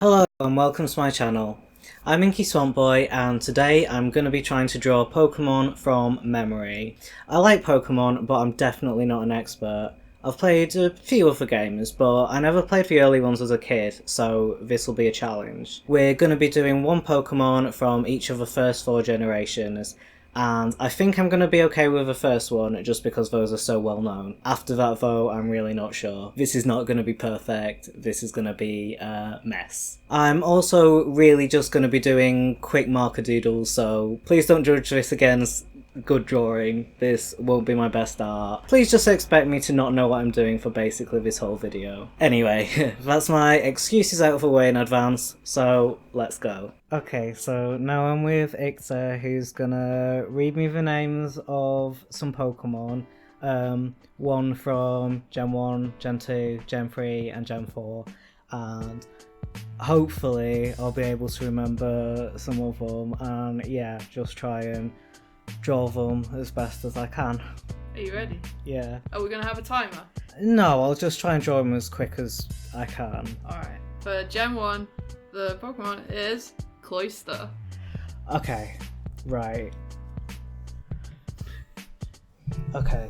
Hello and welcome to my channel. I'm Inky Swamp Boy and today I'm going to be trying to draw Pokemon from memory. I like Pokemon but I'm definitely not an expert. I've played a few other games but I never played the early ones as a kid, so this will be a challenge. We're going to be doing one Pokemon from each of the first 4 generations, and I think I'm going to be okay with the first one just because those are so well known. After that though, I'm really not sure. This is not going to be perfect, this is going to be a mess. I'm also really just going to be doing quick marker doodles, so please don't judge this against good drawing. This won't be my best art. Please just expect me to not know what I'm doing for basically this whole video. Anyway, that's my excuses out of the way in advance, so let's go. Okay, so now I'm with Ictor, who's gonna read me the names of some Pokemon. One from Gen 1, Gen 2, Gen 3 and Gen 4, and hopefully I'll be able to remember some of them, and yeah, just try and draw them as best as I can. Are you ready? Yeah. Are we gonna have a timer? No, I'll just try and draw them as quick as I can. Alright. For Gen 1, the Pokemon is Cloyster. Okay, right. Okay.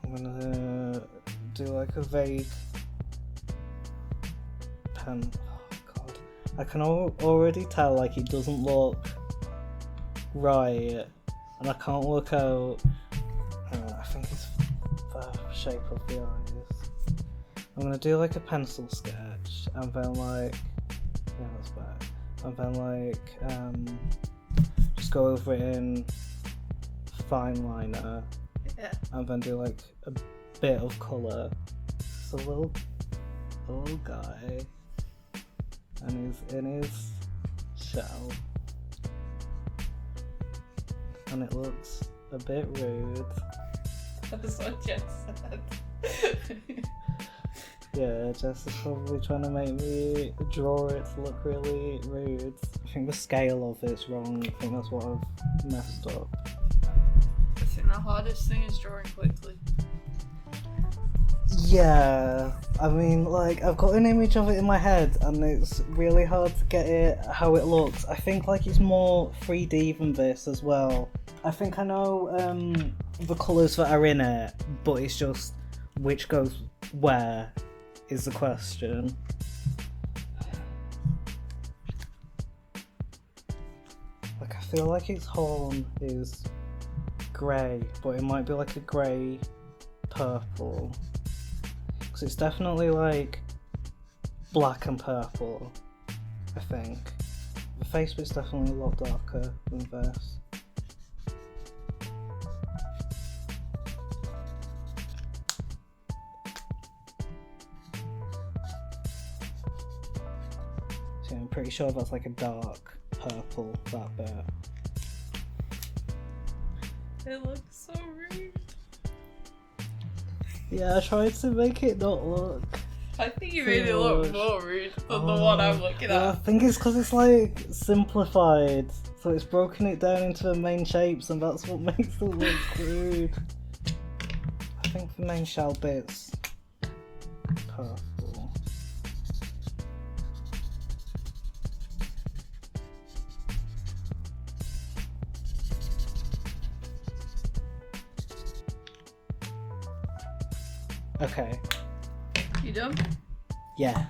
I'm gonna do like a vague pen. Oh god. I can already tell like it doesn't look right, and I can't work out. I think it's the shape of the eyes. I'm gonna do like a pencil sketch, and then like, yeah, that's better. And then like, just go over it in fine liner, Yeah. and then do like a bit of colour. It's a little guy, and he's in his shell, and it looks a bit rude. That's what Jen said. Yeah, Jess is probably trying to make me draw it to look really rude. I think the scale of it's wrong. I think that's what I've messed up. I think the hardest thing is drawing quickly. Yeah, I mean, like, I've got an image of it in my head and it's really hard to get it how it looks. I think like it's more 3D than this as well. I think I know the colours that are in it, but it's just which goes where is the question. Like, I feel like its horn is grey, but it might be like a grey purple. Because it's definitely like black and purple, I think. The face bit's definitely a lot darker than this. So I'm pretty sure that's like a dark purple, that bit. It looks so rude. Yeah, I tried to make it not look. I think you made it look more rude than the one I'm looking I at. think it's because it's like simplified, so it's broken it down into the main shapes, and that's what makes it look rude. I think the main shell bit's purple. Okay. You done? Yeah.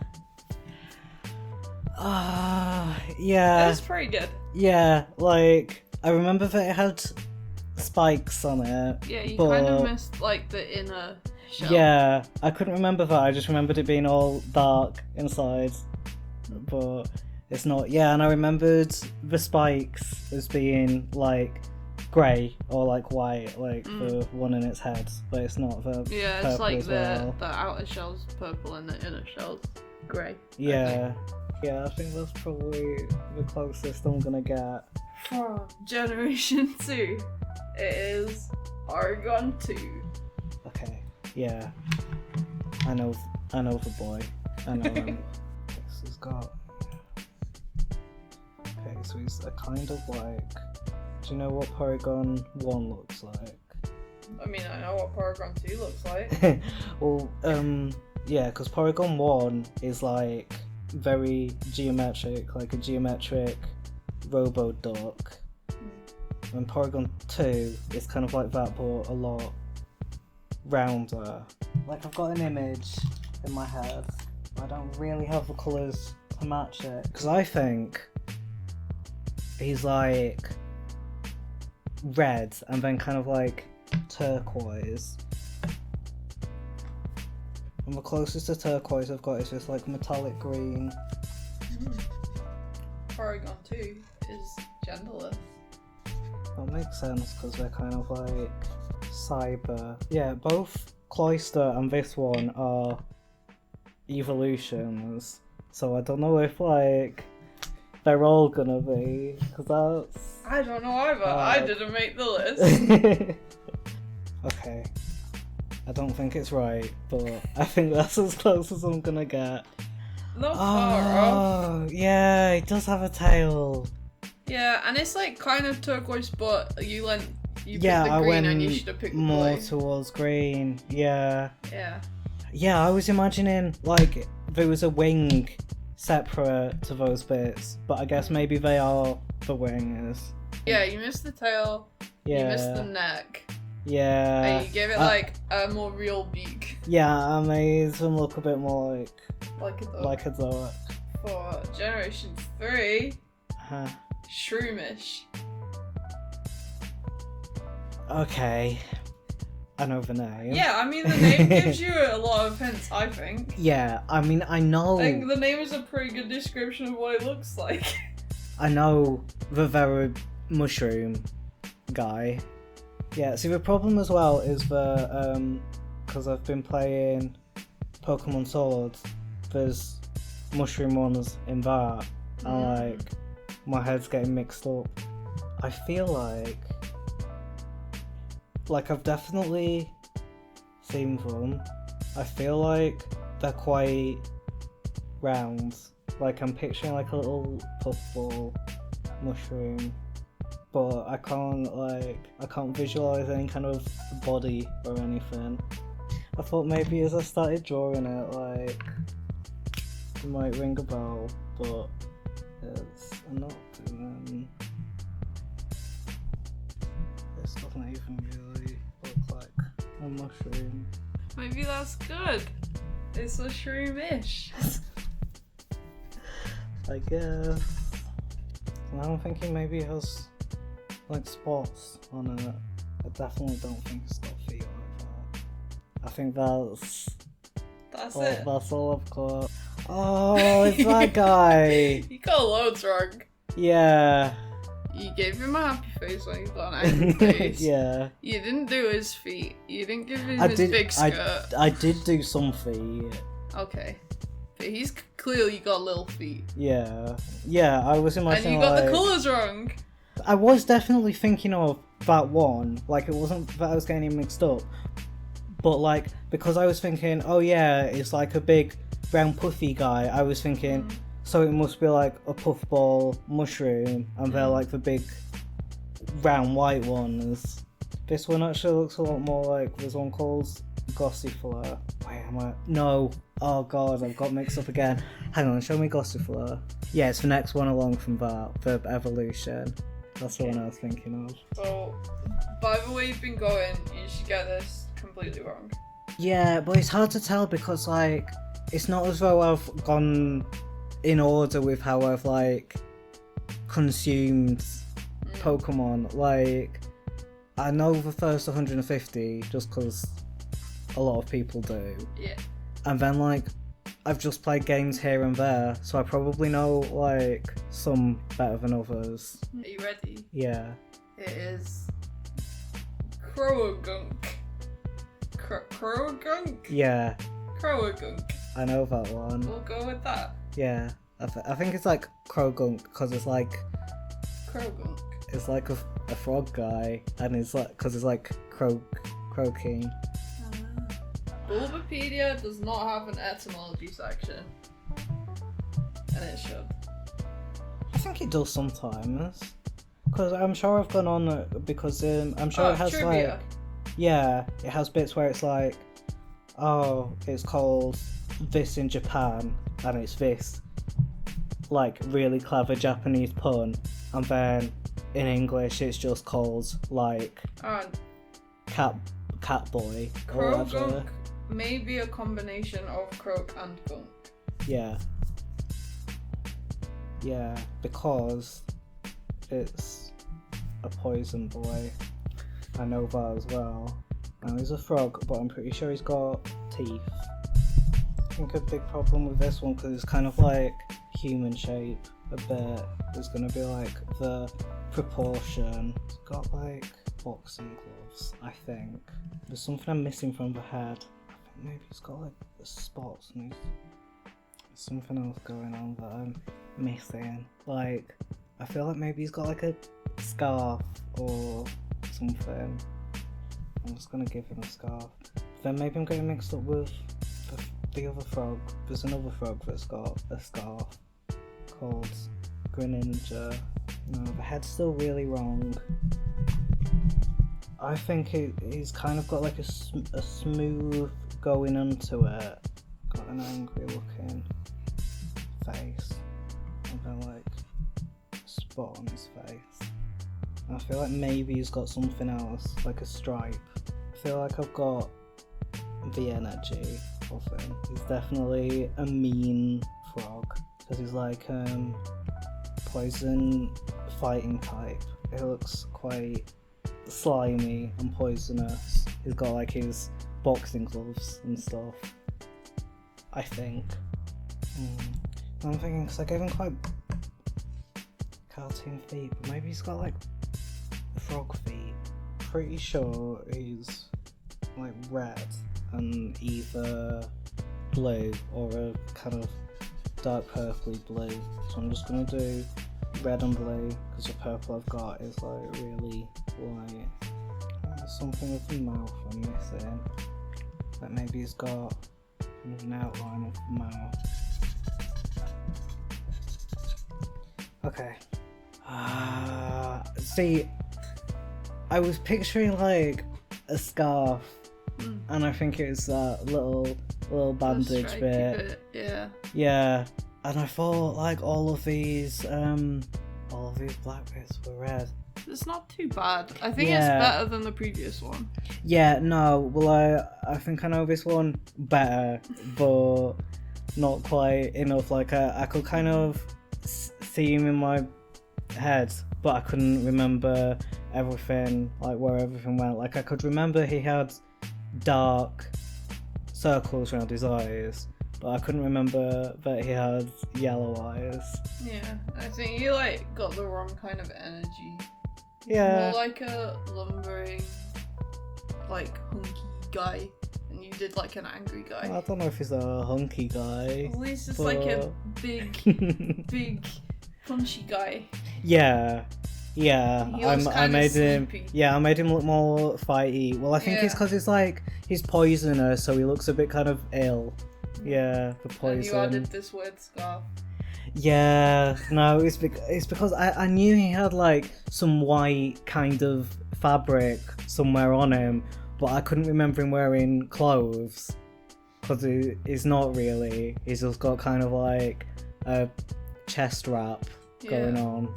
Yeah. That's pretty good. Yeah, like, I remember that it had spikes on it. Yeah, you but kind of missed like the inner shell. yeah, I couldn't remember that. I just remembered it being all dark inside, but it's not. Yeah, and I remembered the spikes as being like grey or like white, like the one in its head, but it's not the Yeah, purple it's like as well. the outer shell's purple and the inner shell's grey. Yeah, yeah, I think that's probably the closest I'm gonna get. From Generation 2, it is Argon 2. Okay, yeah, I know the boy. I know him. This has got. Okay, so he's a kind of like. Do you know what Porygon 1 looks like? I mean, I know what Paragon 2 looks like. Well, yeah, because Porygon 1 is like very geometric, like a geometric robo-duck. And Porygon 2 is kind of like that, but a lot rounder. Like, I've got an image in my head. I don't really have the colours to match it. Because I think he's like red and then kind of like turquoise. And the closest to turquoise I've got is just like metallic green. Paragon 2 is genderless. That makes sense because they're kind of like cyber. Yeah, both Cloyster and this one are evolutions. So I don't know if like they're all gonna be, because that's... I don't know either. I didn't make the list. Okay. I don't think it's right, but I think that's as close as I'm gonna get. Not far off. Oh, yeah, it does have a tail. Yeah, and it's like kind of turquoise, but you picked Yeah, the I green went and you should have picked the more blue. towards green. Yeah. Yeah. Yeah, I was imagining like there was a wing separate to those bits, but I guess maybe they are the wingers. Yeah, you missed the tail. Yeah. You missed the neck. Yeah. And you gave it like a more real beak. Yeah, I made them look a bit more Like a dog. like a duck. For Generation 3, Huh. Shroomish. Okay. I know the name. Yeah, I mean the name gives you a lot of hints, I think. Yeah, I mean, I know. I think the name is a pretty good description of what it looks like. I know the very mushroom guy. Yeah, see, the problem as well is because I've been playing Pokemon Sword, there's mushroom ones in that, and like, my head's getting mixed up. I feel like I've definitely seen them. I feel like they're quite round. Like, I'm picturing like a little puffball mushroom, but I can't visualize any kind of body or anything. I thought maybe as I started drawing it, like, it might ring a bell, but it's not. This doesn't even really look like a mushroom. Maybe that's good. It's a shroomish. I guess. Now I'm thinking maybe it has like spots on it. I definitely don't think it's got feet like that. I think that's it. That's all I've got. Oh, it's that guy. You got loads wrong. Yeah. You gave him a happy face when he's got an angry face. Yeah. You didn't do his feet. You didn't give him I his did. big skirt. I did do some feet. Okay. But he's clearly got little feet. Yeah. Yeah, I was imagining. And you got like, the colours wrong. I was definitely thinking of that one. Like, it wasn't that I was getting mixed up. But, like, because I was thinking, oh yeah, it's like a big brown puffy guy, I was thinking, so it must be like a puffball mushroom, and they're like the big round white ones. This one actually looks a lot more like, there's one called Gossifleur. Wait, am I? No. Oh god, I've got mixed up again. Hang on, show me Gossifleur. Yeah, it's the next one along from that, the evolution. That's the one I was thinking of. So, by the way you've been going, you should get this completely wrong. Yeah, but it's hard to tell because, like, it's not as though I've gone in order with how I've, like, consumed Pokemon. Like, I know the first 150 just because a lot of people do. Yeah. And then, like, I've just played games here and there, so I probably know, like, some better than others. Are you ready? Yeah. It is Crowagunk. Crowagunk? Yeah, Crowagunk. I know that one. We'll go with that. Yeah. I think it's like Krogunk because it's like Crowagunk. it's like a frog guy, and it's like because it's like croaking. Bulbapedia does not have an etymology section, and it should. I think it does sometimes, because I'm sure I've gone on because I'm sure it has trivia. like Yeah, it has bits where it's like, oh, it's called this in Japan, and it's this, like, really clever Japanese pun, and then in English it's just called, like, cat boy or whatever. Croagunk may be a combination of croak and gunk. Yeah. Yeah, because it's a poison boy. I know that as well. Now he's a frog, but I'm pretty sure he's got teeth. I think a big problem with this one, because it's kind of like human shape a bit, is going to be like the proportion. It's got like boxing gloves, I think. There's something I'm missing from the head. I think maybe he's got like the spots and there's something else going on that I'm missing. Like, I feel like maybe he's got like a scarf or something. I'm just gonna give him a scarf. Then maybe I'm getting mixed up with the other frog. There's another frog that's got a scarf called Greninja. No, the head's still really wrong. I think he's kind of got like a smooth going into it. Got an angry looking face. And then like a spot on his face. And I feel like maybe he's got something else, like a stripe. I feel like I've got the energy of him. He's definitely a mean frog. Because he's like poison fighting type. It looks quite slimy and poisonous. He's got like his boxing gloves and stuff, I think. I'm thinking, because I gave him quite cartoon feet, but maybe he's got like frog feet. Pretty sure he's like red and either blue or a kind of dark purpley blue. So I'm just gonna do red and blue because the purple I've got is like really light. There's something with the mouth I'm missing. Like maybe he's got kind of an outline of the mouth. Okay. See, I was picturing like a scarf, and I think it was that little bandage bit. Yeah. Yeah, and I thought like all of these black bits were red. It's not too bad. I think it's better than the previous one. Yeah, no, well I think I know this one better, but not quite enough. Like I could kind of see him in my head, but I couldn't remember everything, like where everything went. Like I could remember he had dark circles around his eyes, but I couldn't remember that he had yellow eyes. Yeah, I think you like got the wrong kind of energy. Yeah. More like a lumbering, like hunky guy, and you did like an angry guy. I don't know if he's a hunky guy. Well, he's just but... like a big, punchy guy. Yeah. I made sleepy. him. Yeah, I made him look more fighty. Well, I think it's because he's poisonous, so he looks a bit kind of ill. Yeah, the poison. And you added this weird scarf. Yeah, no, it's because I knew he had like some white kind of fabric somewhere on him, but I couldn't remember him wearing clothes, because he's not really. He's just got kind of like a chest wrap going on.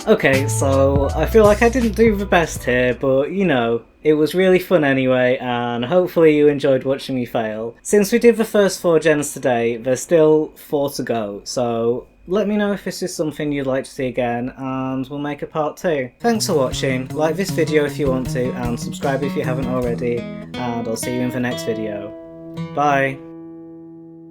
Okay, so I feel like I didn't do the best here, but you know, it was really fun anyway, and hopefully you enjoyed watching me fail. Since we did the first 4 gens today, there's still 4 to go, so let me know if this is something you'd like to see again, and we'll make a part 2. Thanks for watching, like this video if you want to, and subscribe if you haven't already, and I'll see you in the next video. Bye!